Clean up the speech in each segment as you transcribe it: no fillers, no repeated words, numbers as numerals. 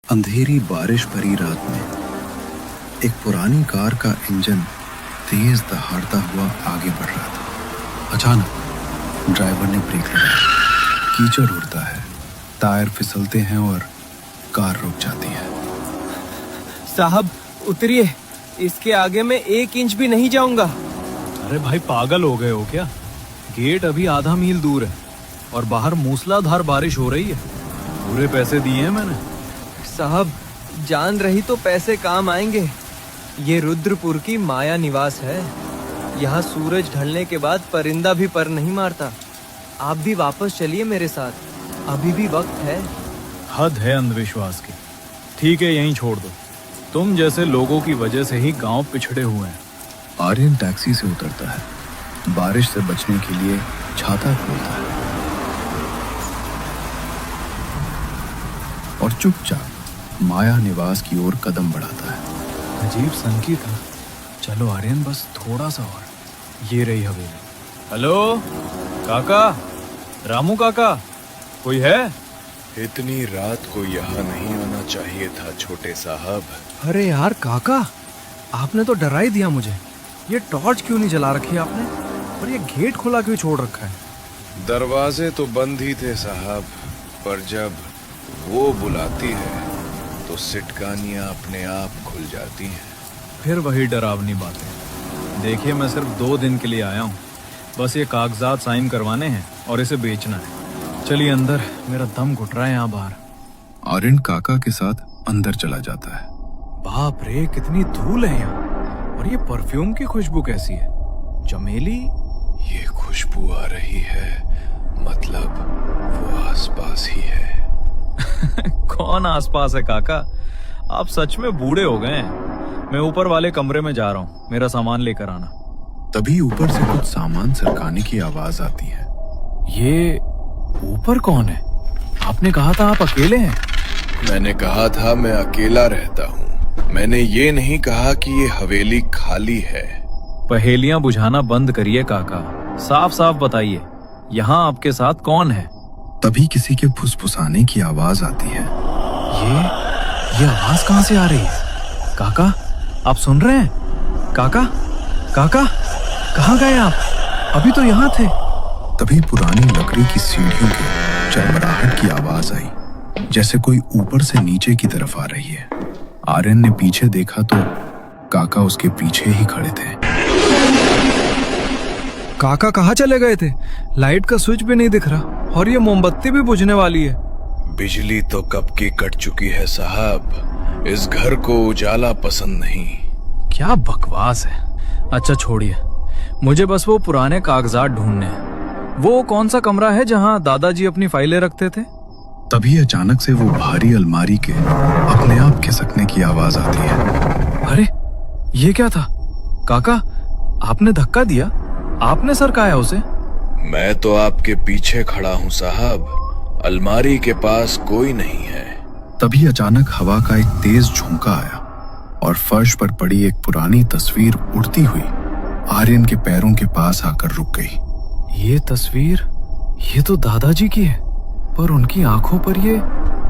अंधेरी बारिश भरी रात में एक पुरानी कार का इंजन तेज दहाड़ता हुआ आगे बढ़ रहा था। अचानक ड्राइवर ने ब्रेक लगाया। कीचड़ उड़ता है, टायर फिसलते हैं और कार रुक जाती है। साहब उतरिए, इसके आगे मैं 1 इंच भी नहीं जाऊंगा। अरे भाई पागल हो गए हो क्या? गेट अभी आधा मील दूर है और बाहर मूसलाधार बारिश हो रही है। पूरे पैसे दिए हैं मैंने। साहब जान रही तो पैसे काम आएंगे। ये रुद्रपुर की माया निवास है। यहाँ सूरज ढलने के बाद परिंदा भी पर नहीं मारता। आप भी वापस चलिए मेरे साथ, अभी भी वक्त है। हद है अंधविश्वास की। ठीक है यहीं छोड़ दो। तुम जैसे लोगों की वजह से ही गांव पिछड़े हुए हैं। आर्यन टैक्सी से उतरता है, बारिश से बचने के लिए छाता खोलता है और चुपचाप माया निवास की ओर कदम बढ़ाता है। अजीब सनकी था। चलो आर्यन बस थोड़ा सा और। ये रही हवेली। हेलो काका, रामू काका, कोई है? इतनी रात को यहाँ नहीं आना चाहिए था छोटे साहब। अरे यार काका, आपने तो डरा ही दिया मुझे। ये टॉर्च क्यों नहीं जला रखी आपने? और ये गेट खुला क्यों छोड़ रखा है? दरवाजे तो बंद ही थे साहब, पर जब वो बुलाती है तो सिटकानियाँ अपने आप खुल जाती हैं। फिर वही डरावनी बातें। देखिए मैं सिर्फ 2 दिन के लिए आया हूँ। बस ये कागजात साइन करवाने हैं और इसे बेचना है। चलिए अंदर, मेरा दम घुट रहा है यहाँ बाहर। आर्यन काका के साथ अंदर चला जाता है। बाप रे, कितनी धूल है यहाँ। और ये परफ्यूम की खुशबू कैसी है? चमेली? ये खुशबू आ रही है, मतलब वो आसपास ही है। कौन आसपास है काका? आप सच में बूढ़े हो गए हैं। मैं ऊपर वाले कमरे में जा रहा हूँ, मेरा सामान लेकर आना। तभी ऊपर से कुछ सामान सरकाने की आवाज आती है। ये ऊपर कौन है? आपने कहा था आप अकेले हैं। मैंने कहा था मैं अकेला रहता हूँ। मैंने ये नहीं कहा कि ये हवेली खाली है। पहेलियां बुझाना बंद करिए काका, साफ साफ बताइए, यहाँ आपके साथ कौन है? तभी किसी के फुसफुसाने की आवाज आती है। ये आवाज कहाँ से आ रही है? काका, आप सुन रहे हैं? काका, काका, कहाँ गए आप? अभी तो यहाँ थे। तभी पुरानी लकड़ी की सीढ़ियों के चरमराहट की आवाज आई, जैसे कोई ऊपर से नीचे की तरफ आ रही है। आर्यन ने पीछे देखा तो काका उसके पीछे ही खड़े थे। काका कहाँ चले गए थे? लाइट का स्विच भी नहीं दिख रहा और ये मोमबत्ती भी बुझने वाली है। बिजली तो कब की कट चुकी है साहब। इस घर को उजाला पसंद नहीं। क्या बकवास है। अच्छा छोड़िए, मुझे बस वो पुराने कागजात ढूंढने हैं। वो कौन सा कमरा है जहाँ दादाजी अपनी फाइलें रखते थे? तभी अचानक से वो भारी अलमारी के अपने आप खिसकने की आवाज आती है। अरे ये क्या था? काका, आपने धक्का दिया? आपने सरकाया उसे? मैं तो आपके पीछे खड़ा हूँ साहब। अलमारी के पास कोई नहीं है। तभी अचानक हवा का एक तेज झोंका आया और फर्श पर पड़ी एक पुरानी तस्वीर उड़ती हुई आर्यन के पैरों के पास आकर रुक गई। ये तस्वीर, ये तो दादाजी की है, पर उनकी आंखों पर ये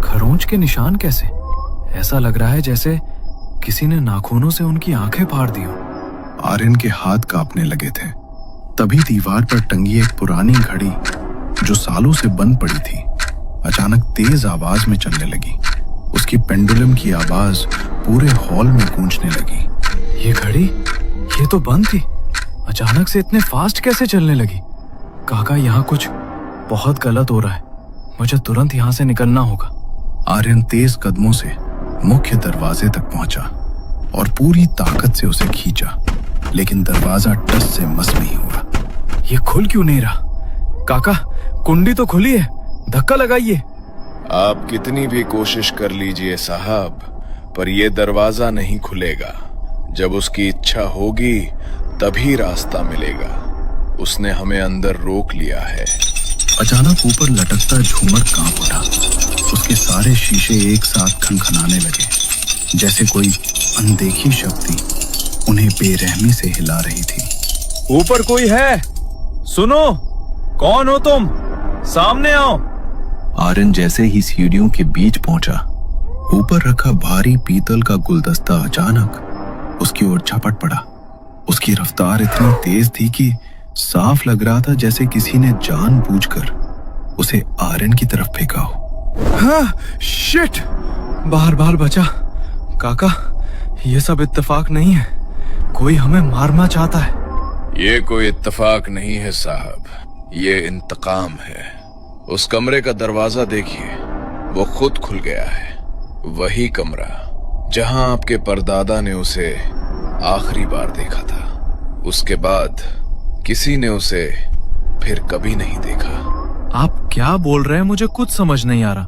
खरोंच के निशान कैसे? ऐसा लग रहा है जैसे किसी ने नाखूनों से उनकी आंखें फाड़ दी हो। आर्यन के हाथ कांपने लगे थे। तभी दीवार पर टंगी एक पुरानी घड़ी जो सालों से बंद पड़ी थी, अचानक तेज आवाज में चलने लगी। उसकी पेंडुलम की आवाज पूरे हॉल में गूंजने लगी। ये घड़ी, ये तो बंद थी, अचानक से इतने फास्ट कैसे चलने लगी? काका, यहाँ कुछ बहुत गलत हो रहा है। मुझे तुरंत यहाँ से निकलना होगा। आर्यन तेज कदमों से मुख्य दरवाजे तक पहुंचा और पूरी ताकत से उसे खींचा, लेकिन दरवाजा टस से मस नहीं हुआ। ये खुल क्यों नहीं रहा? काका, कुंडी तो खुली है, धक्का लगाइए। आप कितनी भी कोशिश कर लीजिए साहब, पर यह दरवाजा नहीं खुलेगा। जब उसकी इच्छा होगी तभी रास्ता मिलेगा। उसने हमें अंदर रोक लिया है। अचानक ऊपर लटकता झूमर कांप उठा। उसके सारे शीशे एक साथ खनखनाने लगे, जैसे कोई अनदेखी शक्ति उन्हें बेरहमी से हिला रही थी। ऊपर कोई है? सुनो, कौन हो तुम? सामने आओ। आर्यन जैसे ही सीढ़ियों के बीच पहुंचा, ऊपर रखा भारी पीतल का गुलदस्ता अचानक उसकी ओर झपट पड़ा। उसकी रफ्तार इतनी तेज थी कि साफ लग रहा था जैसे किसी ने जानबूझकर उसे आर्यन की तरफ फेंका हो। हाँ, शिट! बार बार बचा। काका, ये सब इत्तेफाक नहीं है। कोई हमें मारना चाहता है। ये कोई इत्तेफाक नहीं है साहब, ये इंतकाम है। उस कमरे का दरवाजा देखिए, वो खुद खुल गया है। वही कमरा जहां आपके परदादा ने उसे आखिरी बार देखा था। उसके बाद किसी ने उसे फिर कभी नहीं देखा। आप क्या बोल रहे हैं? मुझे कुछ समझ नहीं आ रहा।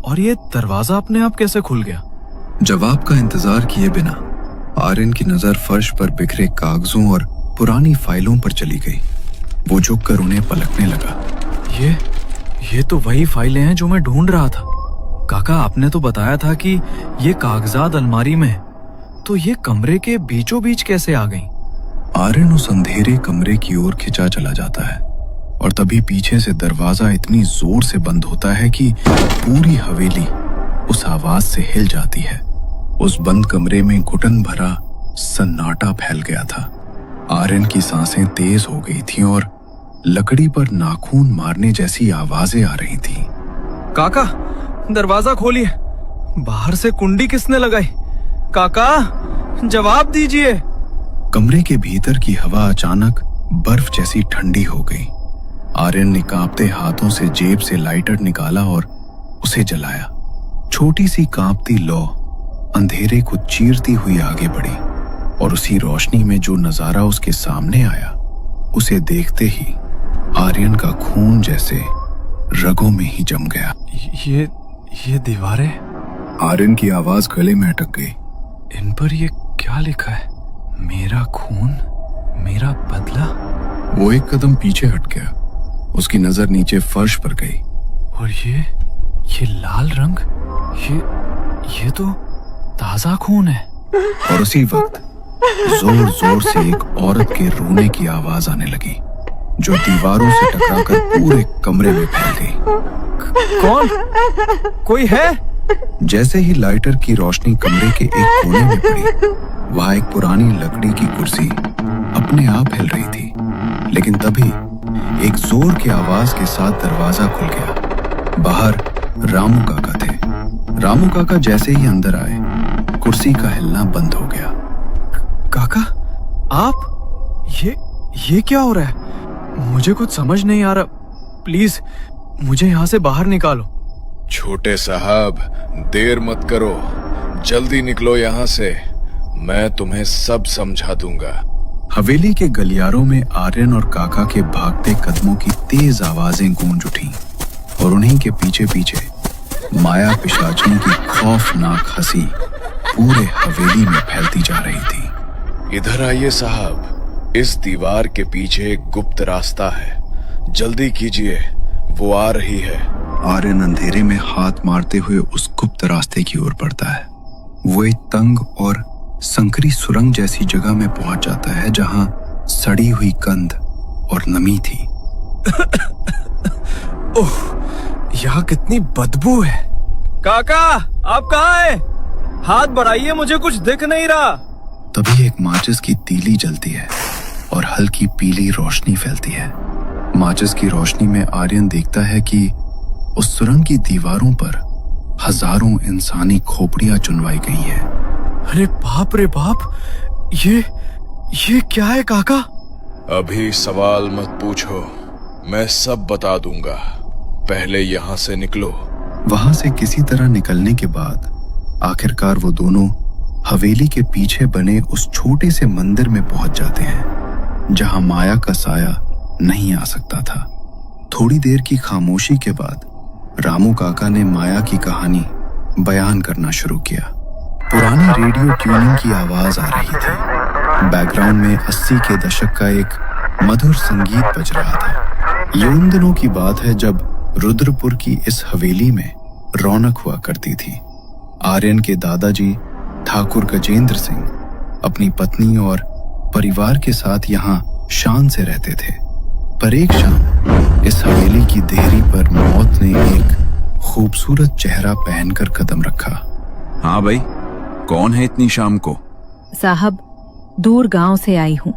और ये दरवाजा अपने आप कैसे खुल गया? जवाब का इंतजार किए बिना आर्यन की नजर फर्श पर बिखरे कागजों और पुरानी फाइलों पर चली गई। वो झुककर उन्हें पलटने लगा। ये तो वही फाइलें हैं जो मैं ढूंढ रहा था। काका, आपने तो बताया था कि ये कागजात अलमारी में है, तो ये कमरे के बीचों बीच कैसे आ गईं? आर्यन उस अंधेरे कमरे की ओर खिंचा चला जाता है और तभी पीछे से दरवाजा इतनी जोर से बंद होता है कि पूरी हवेली उस आवाज से हिल जाती है। उस बंद कमरे में घुटन भरा सन्नाटा फैल गया था। आर्यन की सांसें तेज हो गई थीं और लकड़ी पर नाखून मारने जैसी आवाजें आ रही थीं। काका, दरवाजा खोलिए। बाहर से कुंडी किसने लगाई? काका, जवाब दीजिए। कमरे के भीतर की हवा अचानक बर्फ जैसी ठंडी हो गई। आर्यन ने कांपते हाथों से जेब से लाइटर निकाला और उसे जलाया। छोटी सी कांपती लौ अंधेरे को चीरती हुई आगे बढ़ी और उसी रोशनी में जो नजारा उसके सामने आया, उसे देखते ही आर्यन का खून जैसे रगों में ही जम गया। ये दीवारें? आर्यन की आवाज गले में अटक गई। इन पर ये क्या लिखा है? मेरा खून, मेरा बदला। वो एक कदम पीछे हट गया। उसकी नजर नीचे फर्श पर गई। और ये लाल रंग, ये तो ताजा खून है। और उसी वक्त जोर जोर से एक औरत के रोने की आवाज आने लगी, जो दीवारों से टकराकर पूरे कमरे में फैल गई। कौन? कोई है? जैसे ही लाइटर की रोशनी कमरे के एक कोने में पड़ी, वहां एक पुरानी लकड़ी की कुर्सी अपने आप हिल रही थी। लेकिन तभी एक जोर की आवाज के साथ दरवाजा खुल गया। बाहर रामू काका थे। रामू काका जैसे ही अंदर आए, कुर्सी का हिलना बंद हो गया। काका, आप? ये क्या हो रहा है? मुझे कुछ समझ नहीं आ रहा। प्लीज मुझे यहाँ से बाहर निकालो। छोटे साहब, देर मत करो, जल्दी निकलो यहाँ से। मैं तुम्हें सब समझा दूंगा। हवेली के गलियारों में आर्यन और काका के भागते कदमों की तेज आवाजें गूंज उठी और उन्हीं के पीछे पीछे माया पिशाचिनी की खौफनाक हंसी पूरे हवेली में फैलती जा रही थी। इधर आइए साहब, इस दीवार के पीछे एक गुप्त रास्ता है। जल्दी कीजिए, वो आ रही है। आर्यन अंधेरे में हाथ मारते हुए उस गुप्त रास्ते की ओर बढ़ता है। वो एक तंग और संकरी सुरंग जैसी जगह में पहुंच जाता है, जहां सड़ी हुई कंध और नमी थी। ओह, यहाँ कितनी बदबू है। काका, आप कहाँ हैं? हाथ बढ़ाइए, मुझे कुछ दिख नहीं रहा। तभी एक माचिस की तीली जलती है और हल्की पीली रोशनी फैलती है। माचिस की रोशनी में आर्यन देखता है कि उस सुरंग की दीवारों पर हजारों इंसानी खोपड़ियां चुनवाई गई हैं। अरे बाप रे बाप, ये क्या है काका? अभी सवाल मत पूछो, मैं सब बता दूंगा। पहले यहाँ से निकलो। वहां से किसी तरह निकलने के बाद आखिरकार वो दोनों हवेली के पीछे बने उस छोटे से मंदिर में पहुंच जाते हैं, जहां माया का साया नहीं आ सकता था। थोड़ी देर की खामोशी के बाद रामू काका ने माया की कहानी बयान करना शुरू किया। पुरानी रेडियो ट्यूनिंग की आवाज आ रही थी। बैकग्राउंड में 80 के दशक का एक मधुर संगीत बज रहा था। ये उन दिनों की बात है जब रुद्रपुर की इस हवेली में रौनक हुआ करती थी। आर्यन के दादाजी ठाकुर गजेंद्र सिंह अपनी पत्नी और परिवार के साथ यहाँ शान से रहते थे। पर एक शाम इस हवेली की देहरी पर मौत ने एक खूबसूरत चेहरा पहनकर कदम रखा। हाँ भाई, कौन है इतनी शाम को? साहब, दूर गांव से आई हूँ,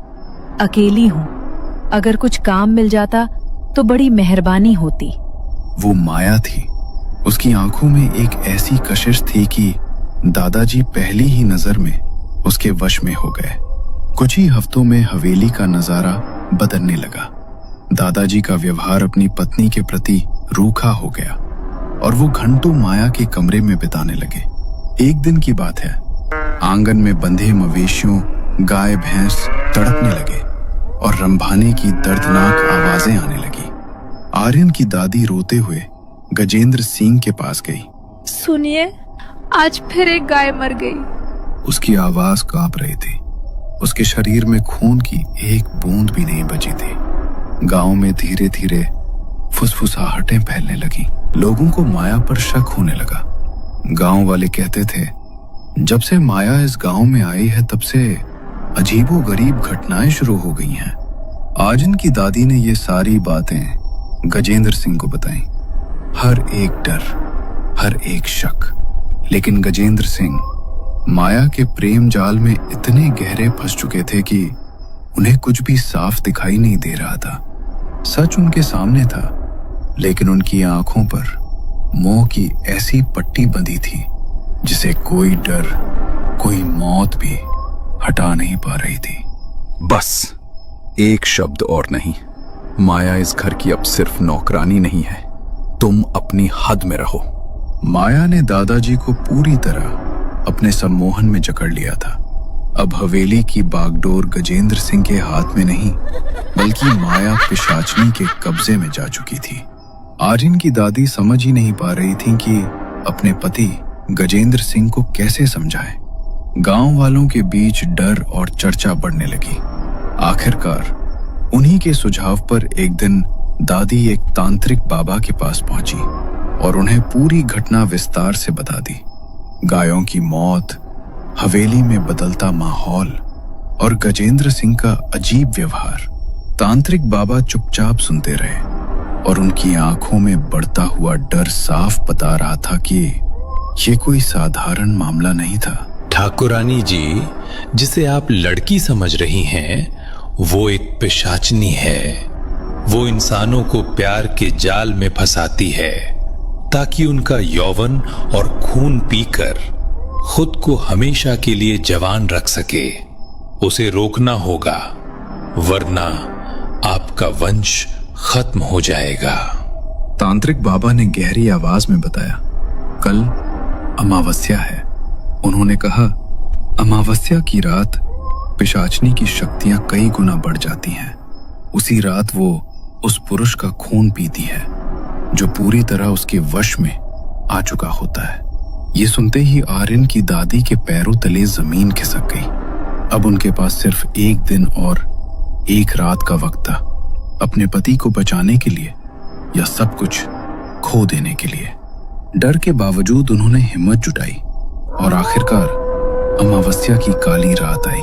अकेली हूँ। अगर कुछ काम मिल जाता तो बड़ी मेहरबानी होती। वो माया थी। उसकी आंखों में एक ऐसी कशिश थी कि दादाजी पहली ही नजर में उसके वश में हो गए। कुछ ही हफ्तों में हवेली का नजारा बदलने लगा। दादाजी का व्यवहार अपनी पत्नी के प्रति रूखा हो गया और वो घंटों माया के कमरे में बिताने लगे। एक दिन की बात है, आंगन में बंधे मवेशियों, गाय भैंस तड़पने लगे और रंभाने की दर्दनाक आवाजें आने लगी। आर्यन की दादी रोते हुए गजेंद्र सिंह के पास गई। सुनिए, आज फिर एक गाय मर गई। उसकी आवाज कांप रही थी। उसके शरीर में खून की एक बूंद भी नहीं बची थी। गांव में धीरे धीरे फुसफुसाहटें फैलने लगी। लोगों को माया पर शक होने लगा। गांव वाले कहते थे, जब से माया इस गांव में आई है तब से अजीबोगरीब घटनाएं शुरू हो गई हैं। आज इनकी दादी ने ये सारी बातें गजेंद्र सिंह को बताई। हर एक डर, हर एक शक। लेकिन गजेंद्र सिंह माया के प्रेम जाल में इतने गहरे फंस चुके थे कि उन्हें कुछ भी साफ दिखाई नहीं दे रहा था। सच उनके सामने था, लेकिन उनकी आंखों पर मोह की ऐसी पट्टी बंधी थी जिसे कोई डर, कोई मौत भी हटा नहीं पा रही थी। बस एक शब्द और नहीं। माया इस घर की अब सिर्फ नौकरानी नहीं है। तुम अपनी हद में रहो। माया ने दादाजी को पूरी तरह अपने सम्मोहन में जकड़ लिया था। अब हवेली की बागडोर गजेंद्र सिंह के हाथ में नहीं, बल्कि माया पिशाचनी के कब्जे में जा चुकी थी। आर्यन की दादी समझ ही नहीं पा रही थी कि अपने पति गजेंद्र सिंह को कैसे समझाए। गांव वालों के बीच डर और चर्चा बढ़ने लगी। आखिरकार उन्हीं के सुझाव पर एक दिन दादी एक तांत्रिक बाबा के पास पहुंची और उन्हें पूरी घटना विस्तार से बता दी। गायों की मौत, हवेली में बदलता माहौल और गजेंद्र सिंह का अजीब व्यवहार। तांत्रिक बाबा चुपचाप सुनते रहे और उनकी आंखों में बढ़ता हुआ डर साफ बता रहा था कि ये कोई साधारण मामला नहीं था। ठाकुरानी जी, जिसे आप लड़की समझ रही हैं, वो एक पिशाचनी है। वो इंसानों को प्यार के जाल में फंसाती है ताकि उनका यौवन और खून पीकर खुद को हमेशा के लिए जवान रख सके। उसे रोकना होगा, वरना आपका वंश खत्म हो जाएगा। तांत्रिक बाबा ने गहरी आवाज में बताया, कल अमावस्या है। उन्होंने कहा, अमावस्या की रात पिशाचनी की शक्तियां कई गुना बढ़ जाती हैं। उसी रात वो उस पुरुष का खून पीती है जो पूरी तरह उसके वश में आ चुका होता है। ये सुनते ही आर्यन की दादी के पैरों तले जमीन खिसक गई। अब उनके पास सिर्फ एक दिन और एक रात का वक्त था, अपने पति को बचाने के लिए या सब कुछ खो देने के लिए। डर के बावजूद उन्होंने हिम्मत जुटाई और आखिरकार अमावस्या की काली रात आई।